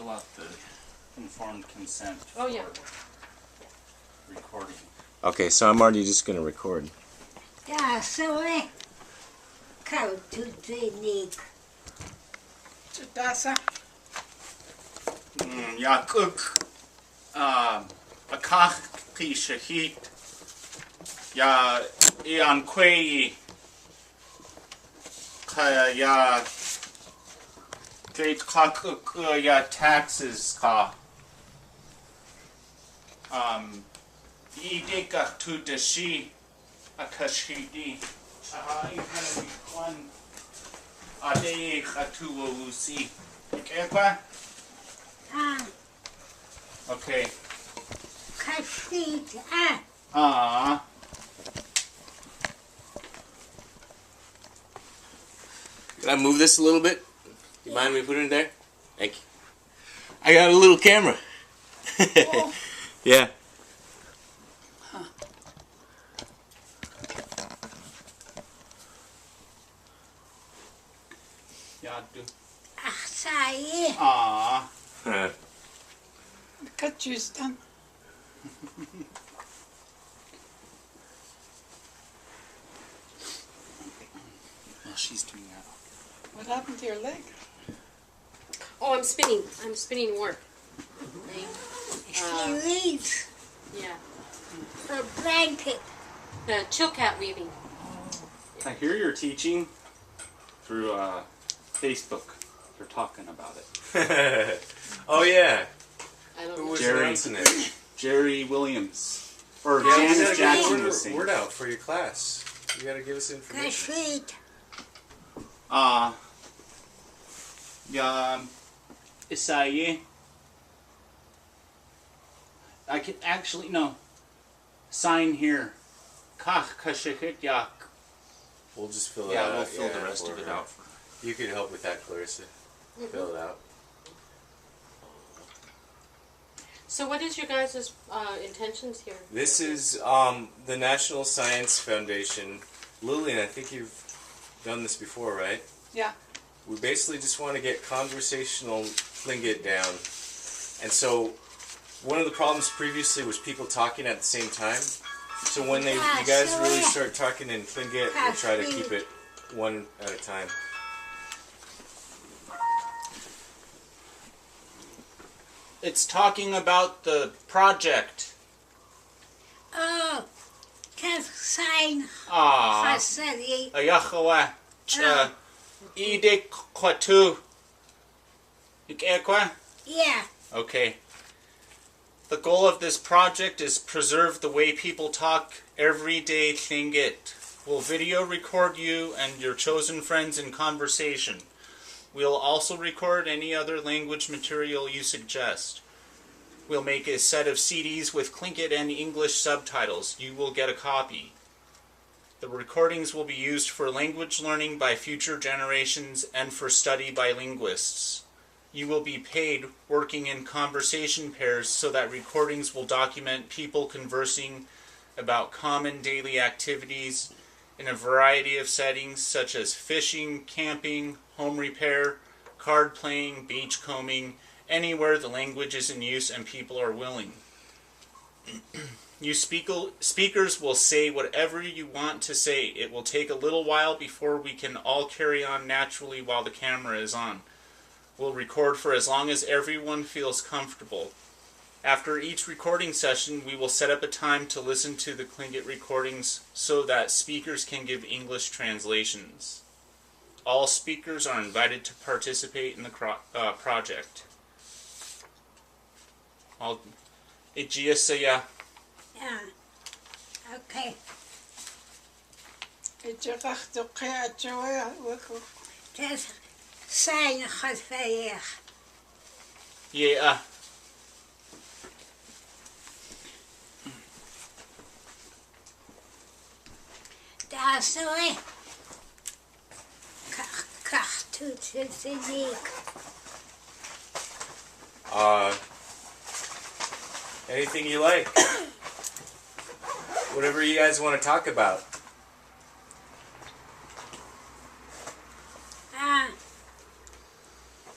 fill out the informed consent Oh, yeah. for recording. Okay, so I'm already just going to record. Yeah, so I go to Tlingit. Dasa. Yax duláάχt Shahid. Ya ian quay. Ya great Ḳaagwáask ya taxes ka. Idika to the she a Kaséix. Shakshaaní one Kaséix to ooch. Ḳaagwáask? Okay. Kaséix. Can I move this a little bit? You mind me putting it there? Thank you. I got a little camera. Oh. Yeah. Say. Cut you done. Well, she's doing that. What happened to your leg? Oh, I'm spinning. I'm spinning work. She leaves Yeah. her blanket. Chill cat weaving. I hear you're teaching through Facebook. They're talking about it. Oh, yeah. I don't Who know. was Jerry. announcing it? Jerry Williams. Or Yeah, you Janice gotta Jackson get was the saying. word out for your class. You gotta give us information. Kaséix. Ya Isaye. I can actually, no. Sign here. Kaséix ya. We'll just fill it Yeah, out. we'll fill the rest for of it her. out. You could help with that, Clarissa. Fill it out. So what is your guys' intentions here? This is the National Science Foundation. Lillian, I think you've done this before, right? Yeah. We basically just want to get conversational Tlingit down. And so one of the problems previously was people talking at the same time. So when you guys really start talking in Tlingit, we try to keep it one at a time. It's talking about the project. Oh, Kaséix. Ḳaagwáask Oh. Ḳaagwáask. Yeah. Okay. The goal of this project is preserve the way people talk everyday Tlingit. We'll video record you and your chosen friends in conversation. We'll also record any other language material you suggest. We'll make a set of CDs with Tlingit and English subtitles. You will get a copy. The recordings will be used for language learning by future generations and for study by linguists. You will be paid working in conversation pairs so that recordings will document people conversing about common daily activities in a variety of settings such as fishing, camping, home repair, card playing, beachcombing, anywhere the language is in use and people are willing. You speakers will say whatever you want to say. It will take a little while before we can all carry on naturally while the camera is on. We'll record for as long as everyone feels comfortable. After each recording session, we will set up a time to listen to the Tlingit recordings so that speakers can give English translations. All speakers are invited to participate in the project. Yeah. Okay. Kaséix Ḳaagwáask. Yeah. That's the way. To Tlingit. Anything you like. Whatever you guys want to talk about.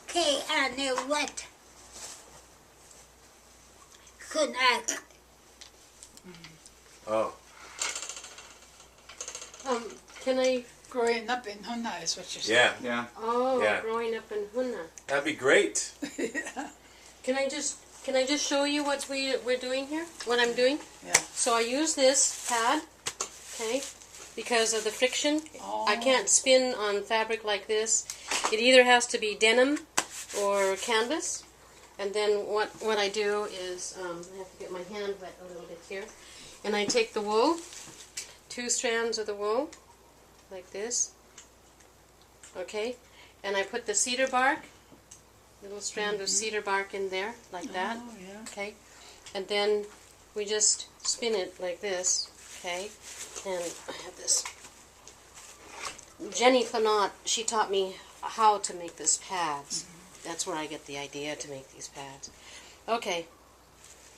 Okay, and what? Ďakujem. Oh. Can I? Growing up in Juneau is what you're saying. Yeah. Yeah. Oh, Yeah. growing up in Juneau. That'd be great. Can I just show you what we're doing here? What I'm doing? Yeah. So I use this pad, okay, because of the friction. Oh. I can't spin on fabric like this. It either has to be denim or canvas. And then what I do is, I have to get my hand wet a little bit here. And I take the wool, 2 strands of the wool, like this. Okay. And I put the cedar bark, little strand of cedar bark in there, like that. Oh, yeah. Okay. And then we just spin it like this. Okay. And I have this. Jenny Fanot, she taught me how to make this pads. That's where I get the idea to make these pads. Okay.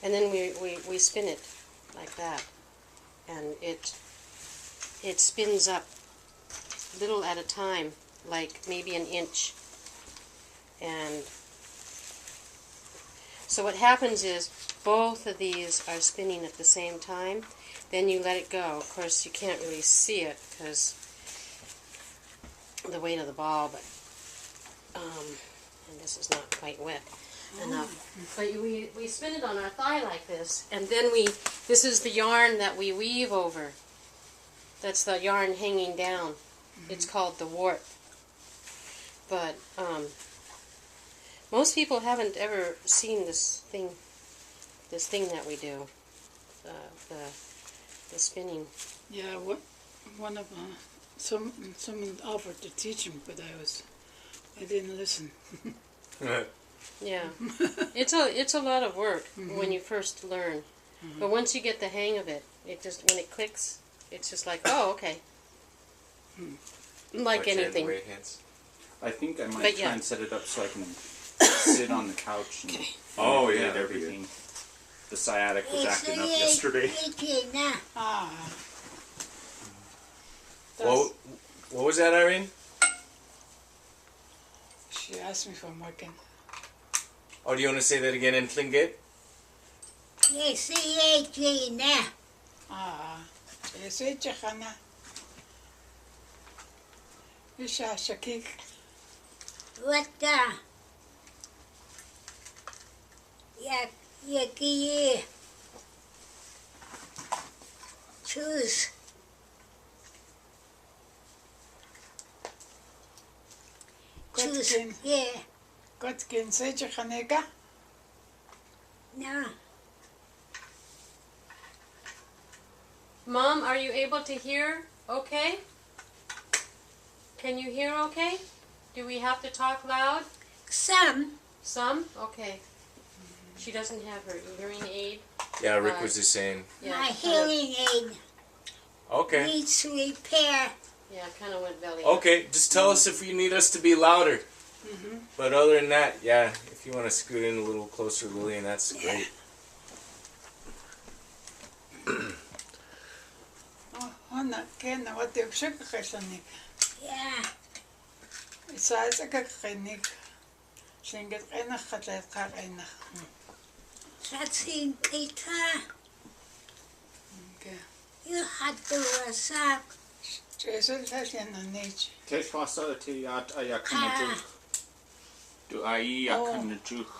And then we spin it like that. And it spins up little at a time, like maybe an inch. And so what happens is both of these are spinning at the same time. Then you let it go. Of course, you can't really see it because the weight of the ball, but and this is not quite wet enough. But we spin it on our thigh like this, and then this is the yarn that we weave over. That's the yarn hanging down. It's called the warp. But most people haven't ever seen this thing that we do, the spinning. Yeah, one of someone offered to teach him, but I didn't listen. Yeah, it's a lot of work when you first learn, but once you get the hang of it, when it clicks, it's just like, oh, okay. Like anything. Weight hands. I think I might But try yeah. and set it up so I can sit on the couch and Oh, yeah, manipulate that'd be everything. The sciatic was acting up yesterday. Ah. What was that, Irene? She asked me if I'm working. Oh, do you want to say that again in Tlingit? Ah. Shakshaaní. Shakshaaní. Wata. Yakiye. Choose. Choose. Yeah. Kotkin Shakshaaní. No. Mom, are you able to hear okay? Can you hear okay? Do we have to talk loud? Some. Some? Okay. She doesn't have her hearing aid. Yeah, Rick was just saying. Yeah, My it kinda- hearing aid Okay. needs repair. Yeah, kind of went belly. Okay, just tell us if you need us to be louder. But other than that, yeah, if you want to scoot in a little closer, Lillian, that's great. Hana, Kena, what the Shakshaaní. Yeah. It's a Shakshaaní. Tlingit Ḳaagwáask. Latseenk'i Tláa Okay. Ḳaagwáask Ishmael Hope. Te whasa te at ayakanajuch. Du ai yakanajuch.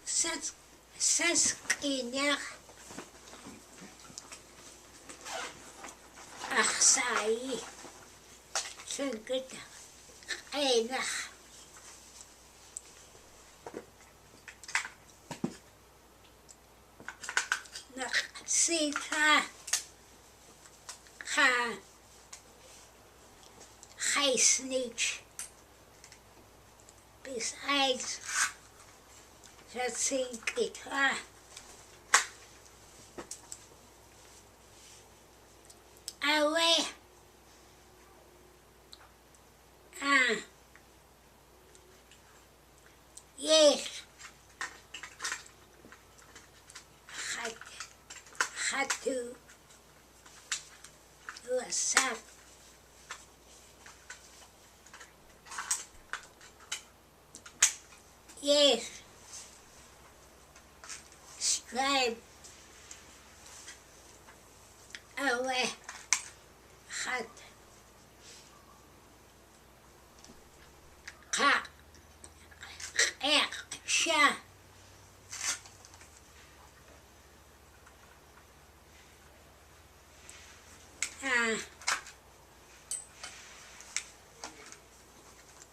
Shakshaaní Aqsa'i Tlingit Irene Latseenk'i Tláa Kaséix. Besides Latseenk'i Tláa away. Yes. Had to do a sap. Yes. Strive away hat Ḳaagwáask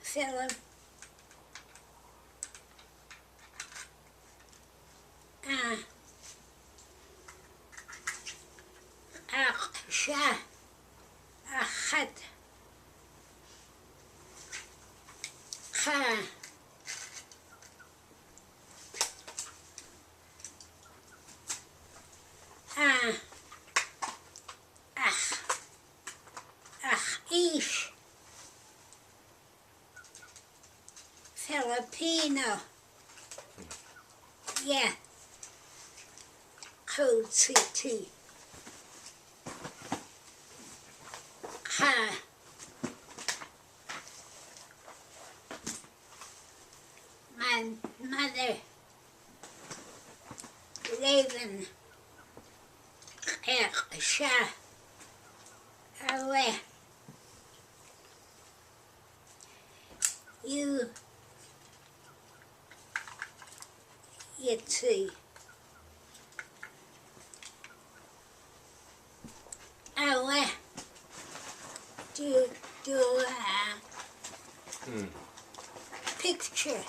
Philip Ḥaagwáask Ishmael Filipino. Yeah. Ť. My mother living Shakshaaní. You see. Do picture.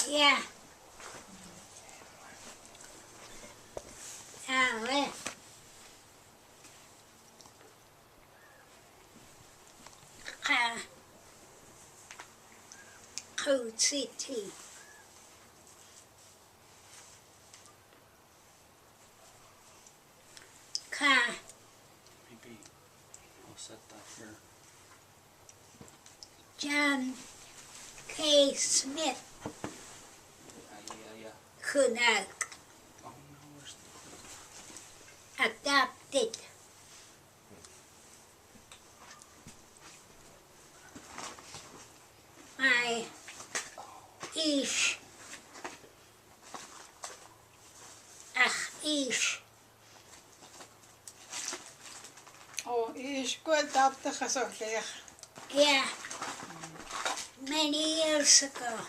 Yeah. Ť. Maybe I'll set that here. John K. Smith, Yeah. Juneau, Oh no, where's adopted. My ish. Oh, is good up the Kaséix. Yeah. Many years ago.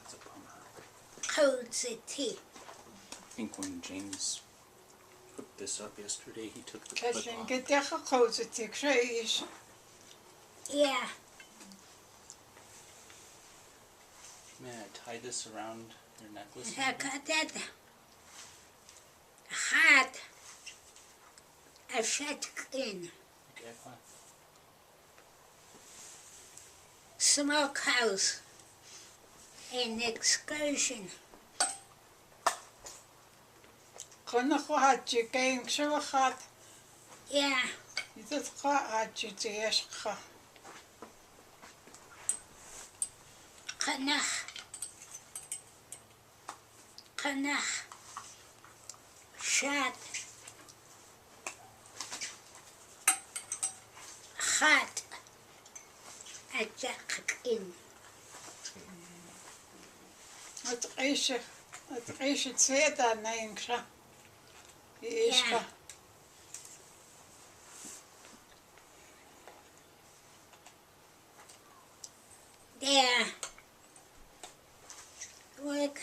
That's a bummer. Ť. I think when James hooked this up yesterday, he took the clip off. Tlingit Kaséix. Yeah. May I tie this around your necklace? That hat a shotgun Okay, fine. smokehouse an excursion. Ḥaagwáask Ishmael Yeah. Ḥaagwáask Canach shot hot a jacket. Ḥaagwáask Ishmael Yeah. There work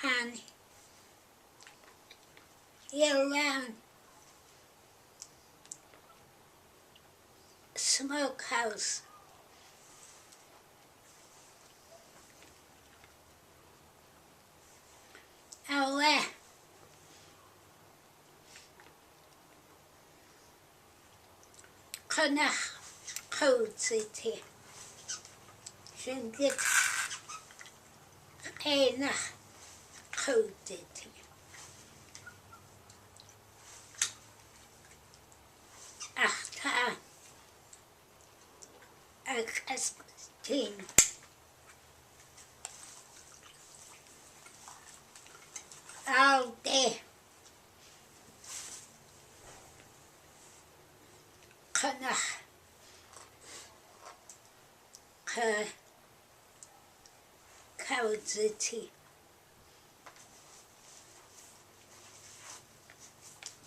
on year-round smokehouse. Away. Canach Ť. Tlingit Ţláa Ḳaagwáask all day. Kannach Káagwáask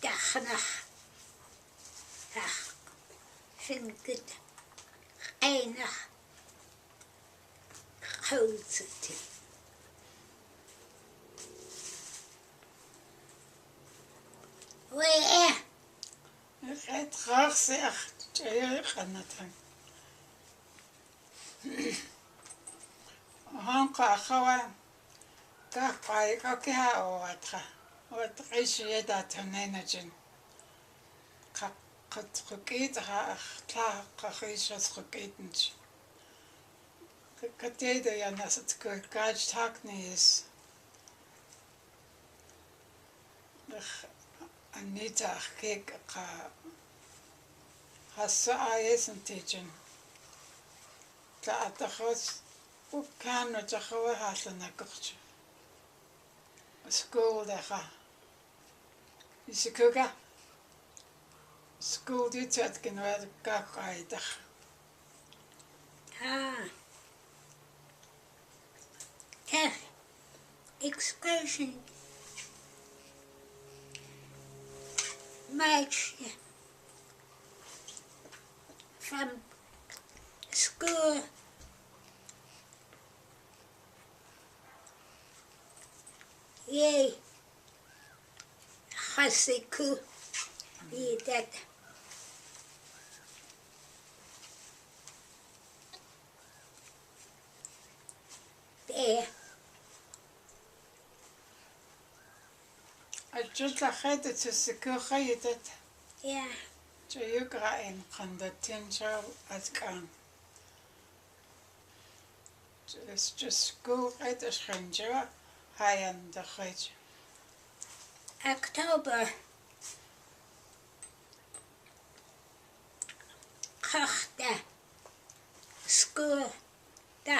Dachnach Tlingit Einach Káagwáask Where Het graag zegt, je gaat het doen. Hanka gawa, kakai kakia oatra, wat is je dat managen? Kat geketen ha, klaar kageisjes geketen. Katede ja nas het gekaacht hakne is. Anita keek hassa ayesen teachen. Taatachos kan no tachawa hasana koch. School dacha. Isikuga. School dit het kenwer kakaidag. excursion march from school yay hasiku that there I just had to secure it. yeah So you got in potential as can. It's just school at the stranger high and the hedge. October Kochta school da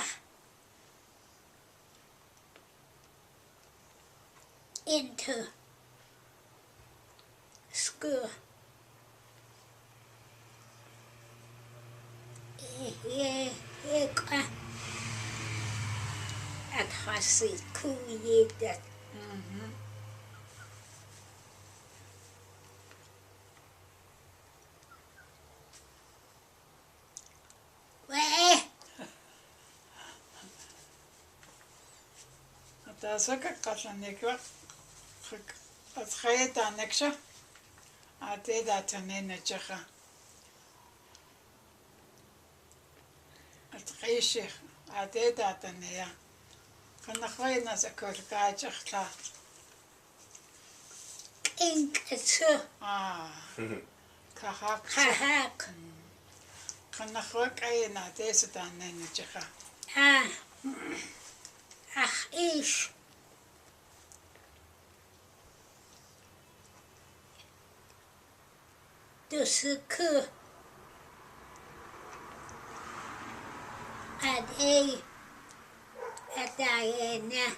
into school at Koolyeik that where That's a good question. It's great on next year. I did that in the Czech. It's great. I did that in here. Can the green as a Koolyeik Roberta Tlingit Ḳaagwáask Can the green I did it on the Czech. Ish Dutson at Diana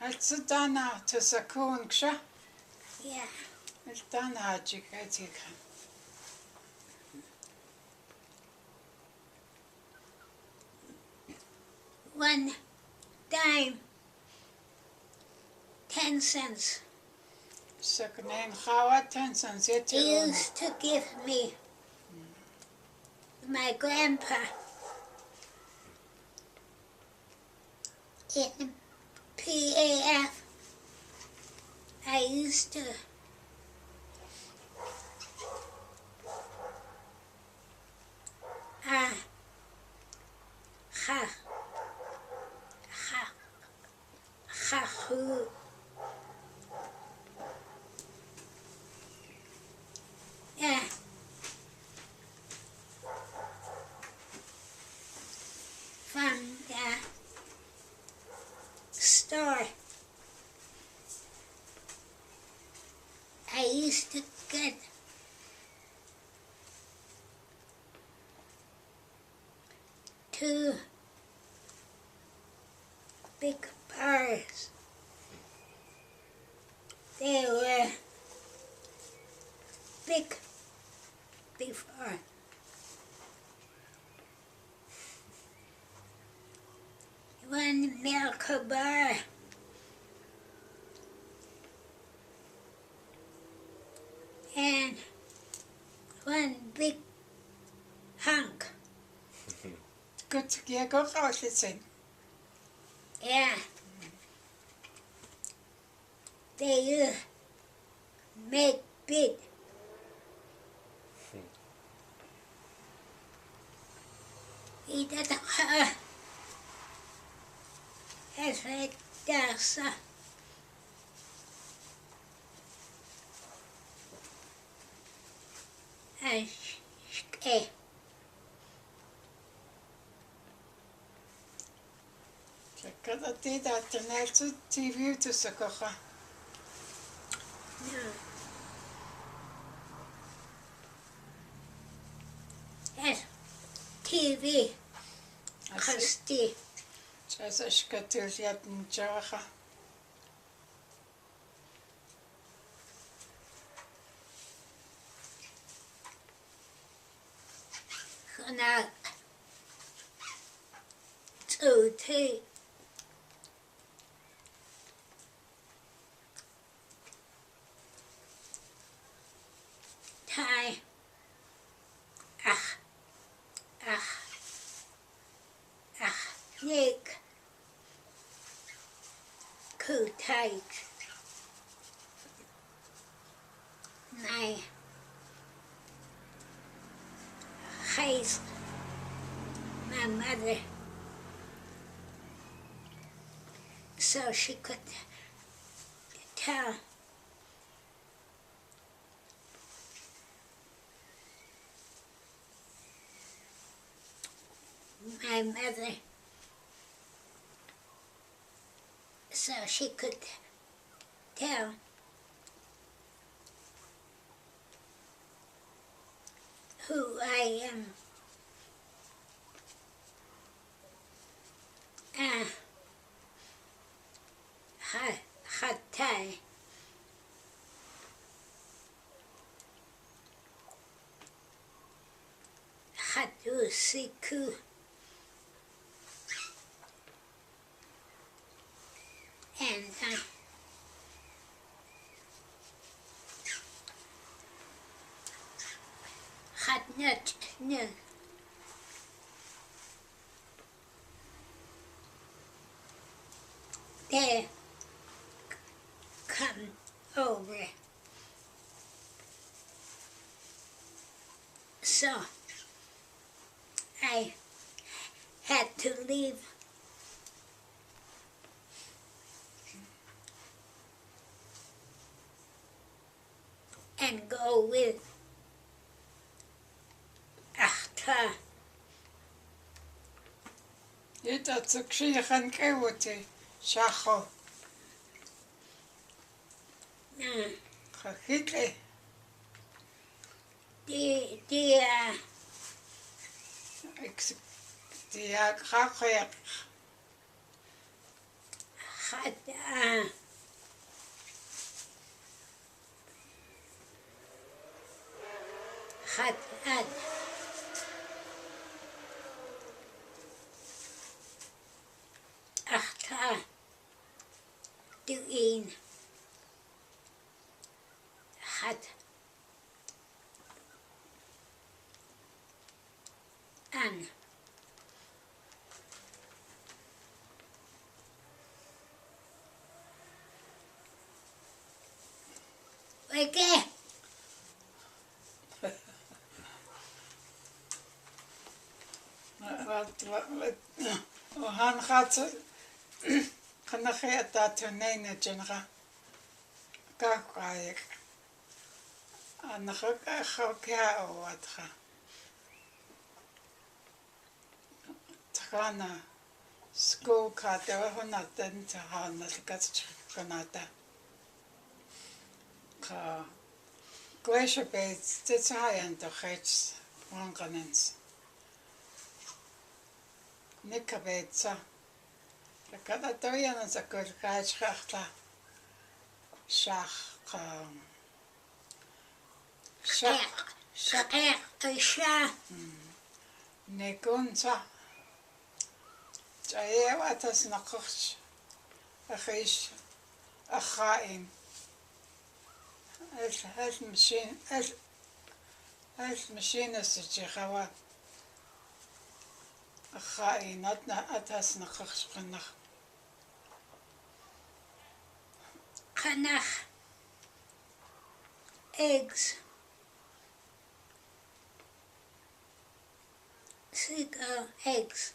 It's a dana to Sakun Ksha. yeah It's dana Jikatika. one dime 10 cents Saknen Ḳaagwáask cents yet. he used to give me my grandpa in PAF. I used to yeah. From the store, I used to get big bars. They were big before. One milk bar and one big hunk. Good to get go out listen. Yeah. They make big. He doesn't as it does. Kada ti da tenelcu TV tu se kocha. Yes, TV. Christy. Časa škatil jatn čacha. Gana. Two, three. Thai. Nick. Koolyeik. Ḳaagwáask. My mother. So she could tell my mother, so she could tell who I am. Hatai. Hatusiku. And Hatnut. They come over. So I had to leave and go with Tlaa. Ita tsukshiyachan kewuti. Shacho. Chachitli. The Ḳaagwáask. Tlaa doing An. Okay. Han gaat genegeerd dat ʼunei genera. Ḳaagwáask. Anachokea o watcha. Tchana school card there were not then to hana kanata. Ka glacier beds it's high and the heights wanganens. Nika bedsa Kada toya na sa Koolyeik Roberta Isha. Nekunsa. Jaya watas nakuch. Akhish akhaim. As machine as machine is Ţaagwáask. Akhaim not na atas nakuch kanach. Kanach. Eggs. 6 eggs.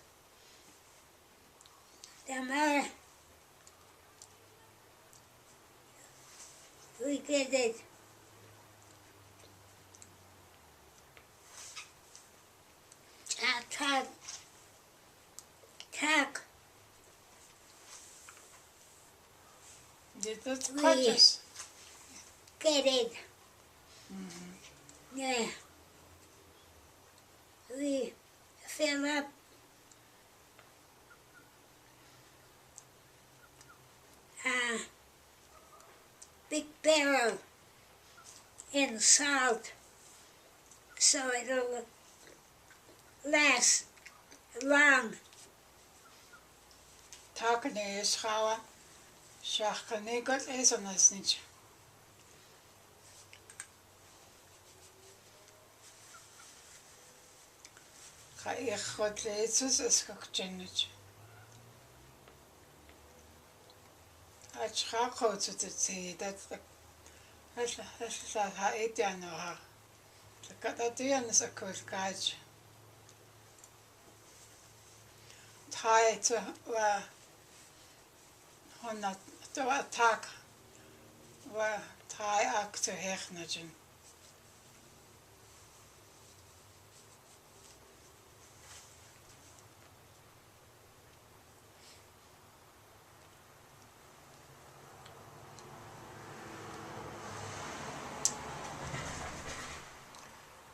Then we get it. Tag. Did that catches? Get it. Yeah. We fill up a big barrel in salt so it'll last long. Takene is Ţaagwáask. Shakshaaní got is on this niche. Ḳaagwáask got leesus is Shakshaaní. Ţaagwáask to say that's the Itiano. The Katatian is a Koolyeik. Thai to Honda to attack were Thai act to Hechnagen.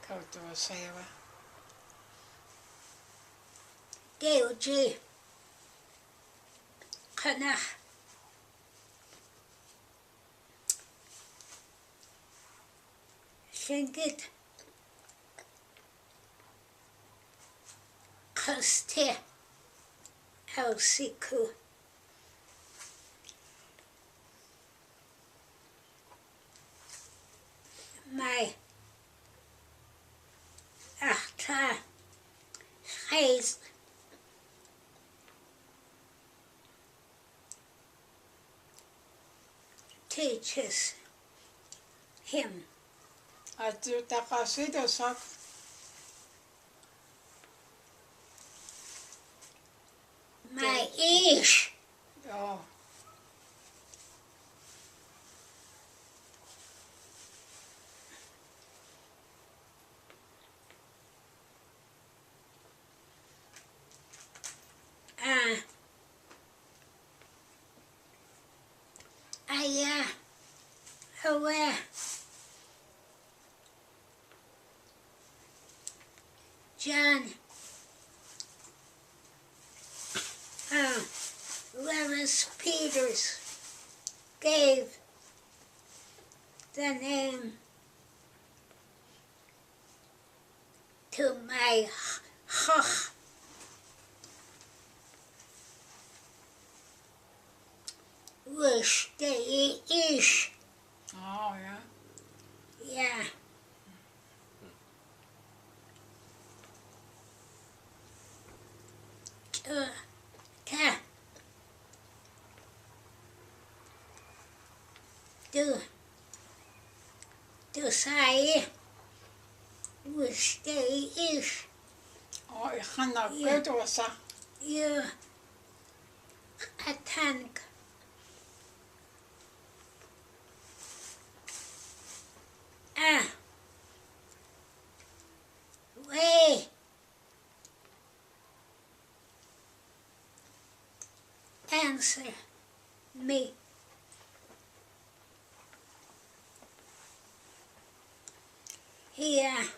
Kauto Sewa. Deuji. Kanach. Tlingit. Kaste. Elsiku. My Achta. Ḳaagwáask. Teaches him. I do Takasido sock. My ish. Oh, Hawa. John. Lewis Peters gave the name to my Ḳaagwáask. Ish. oh yeah. Yeah. To say which day is Oh, ik ga naar Kudosa. you a tank. Way. Answer me. Here.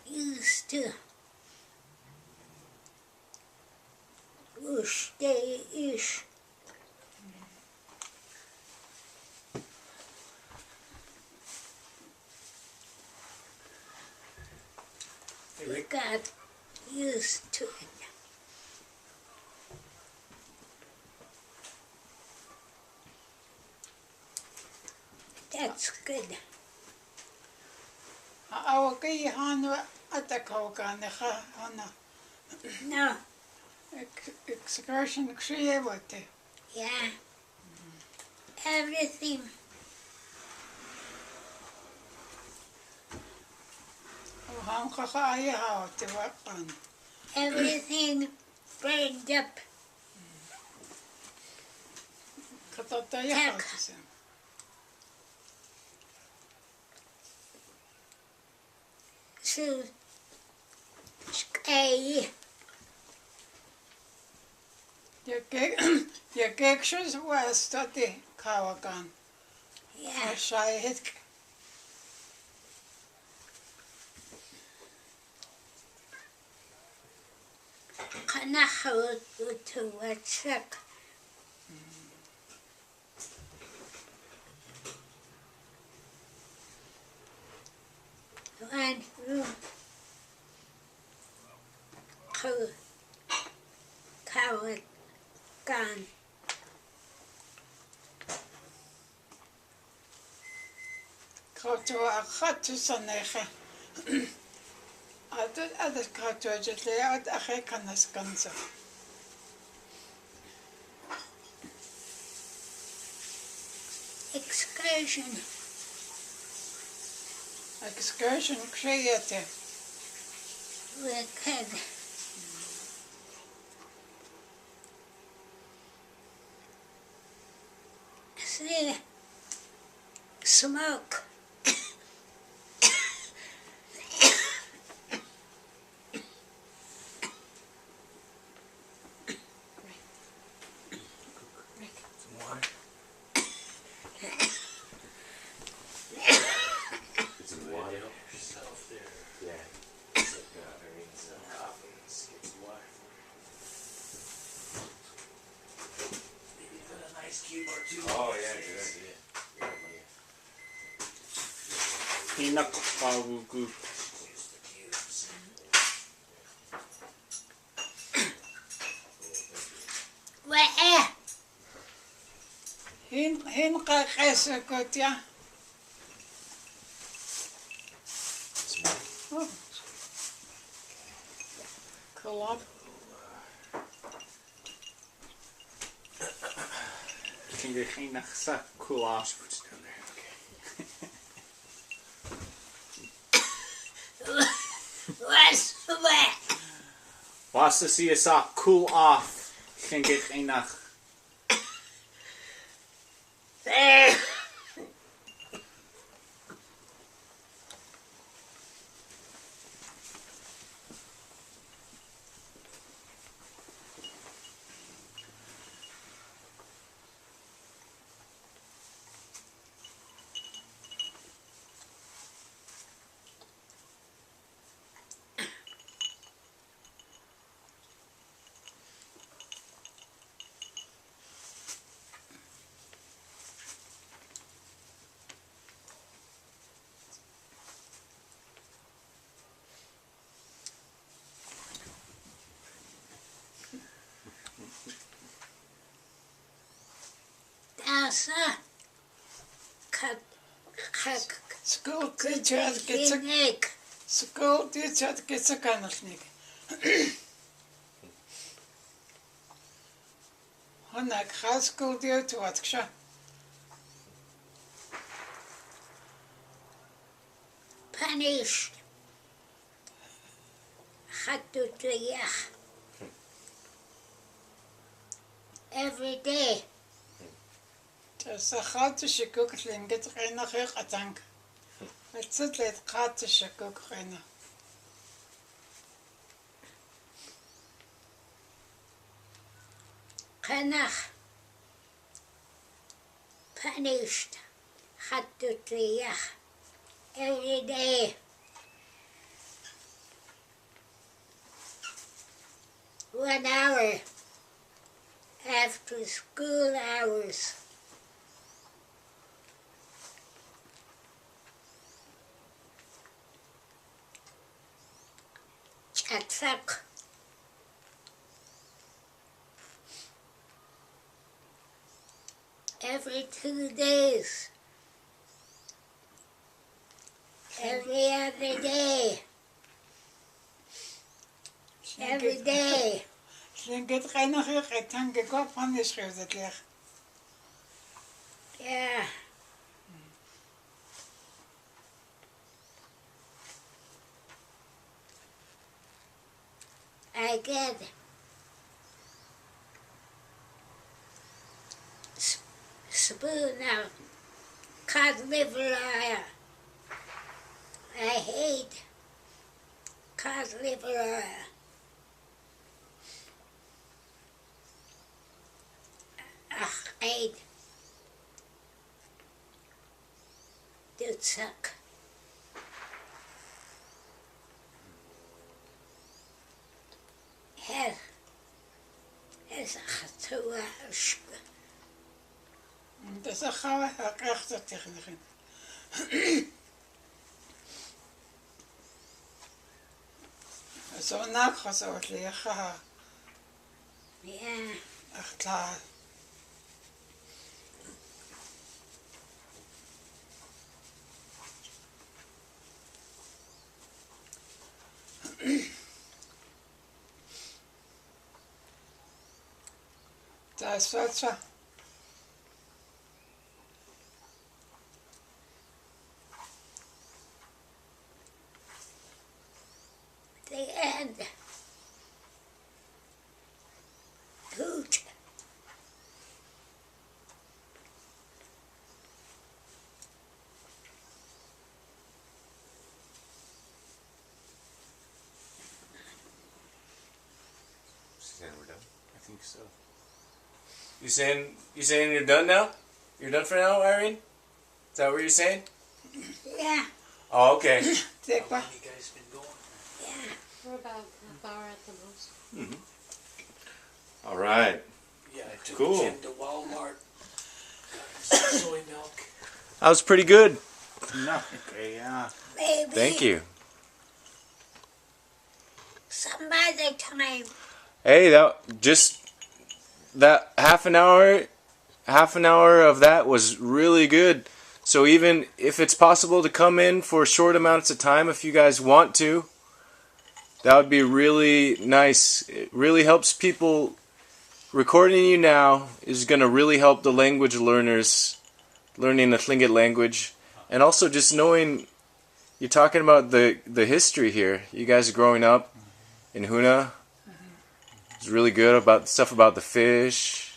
used to ʼunei. We got used to it. That's good. Awaki hanu atakaukanecha hana No, excursion creativity. yeah. Everything. Hankacha ayaha te wakan. Everything burned up. Katata yaha te se. So, skei. Ya kekshus was tati kawakan. Yeah. Shai hit. Kanahaw to a truck. One room. Coward gone. Kato a khatu sanecha. Adat kato jetle ad ache kanas kansa. Excursion. Excursion creative. Wicked. See, smoke. Hinakawugu. Where? Hin kakesa kotya. Collab. Can you hinaksa Ḳaagwáask down there? What's where? Was to see us cool off. Tlingit einach. Asa. School teacher gets a school teacher gets a kanalnik. Honak high school deal to what ksha. Punished. Ḥaṭu Tláa. Every day. Just a hard she cook Tlingit Rena here a tank. It's a late hard she cook Rena. Canach. punished. Ḥattutiyah. Every day. 1 hour after school hours. Chatsak. Every 2 days. Every other day. Every day. Tlingit reinach etang gekop punish gezetlich. Yeah. I get spoon of cod liver oil. I hate cod liver oil. I hate Dutson. Has a Ḳaagwáask. Das ist Ḳaagwáask Lillian. So nachgesorglich. Yeah. Ach klar. Da ist Wasser. The end. Ooch. Saying we're done? I think so. You saying you're done now? You're done for now, Irene? Is that what you're saying? Yeah. Oh, okay. Take one. You guys been going? Yeah. For about half hour at the most. All right. Yeah, I took Cool. Jim to Walmart. Got some soy milk. That was pretty good. No, okay, yeah. Maybe Thank you. some other time. Hey, that half an hour of that was really good. So even if it's possible to come in for short amounts of time, if you guys want to, that would be really nice. It really helps people. Recording you now is going to really help the language learners learning the Tlingit language, and also just knowing you're talking about the history here. You guys growing up in Juneau. It's really good about stuff about the fish,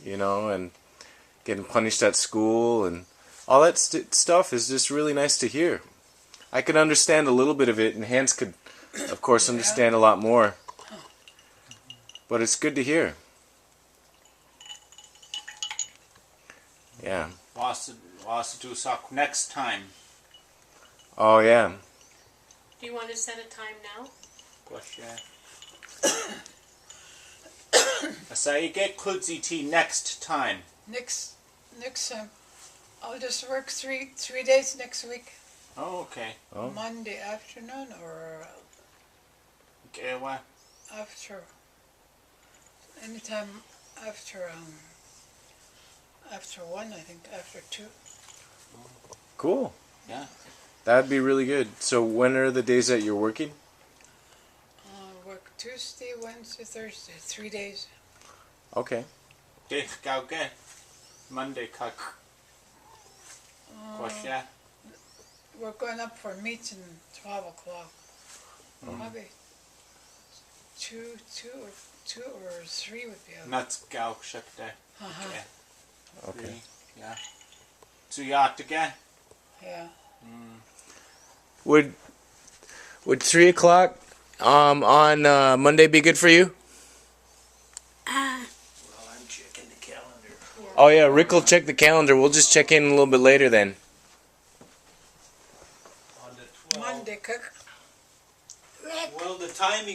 and getting punished at school, and all that stuff is just really nice to hear. I could understand a little bit of it, and Hans could, of course, understand a lot more. But it's good to hear. Yeah. Was do suck next time. Oh, yeah. Do you want to set a time now? Question. Asaige kudziti next time. Next time. I'll just work three days next week. Oh, okay. Oh. Monday afternoon or Okay, well, after. Anytime after 1, I think, after 2. Cool. yeah. That'd be really good. So when are the days that you're working? Work Tuesday, Wednesday, Thursday, 3 days. Okay. Dech gauge. Monday kak. Question. We're going up for meeting 12 o'clock. Maybe 2 or 3 would be okay. Nuts gau shakte. Uh-huh. Okay. Yeah. Tuyatike. Yeah. Would 3 o'clock on Monday be good for you? Well, I'm checking the calendar. Oh yeah, Rick will check the calendar. We'll just check in a little bit later then. On the 12th. Monday, cook. Rick, Well, the timing.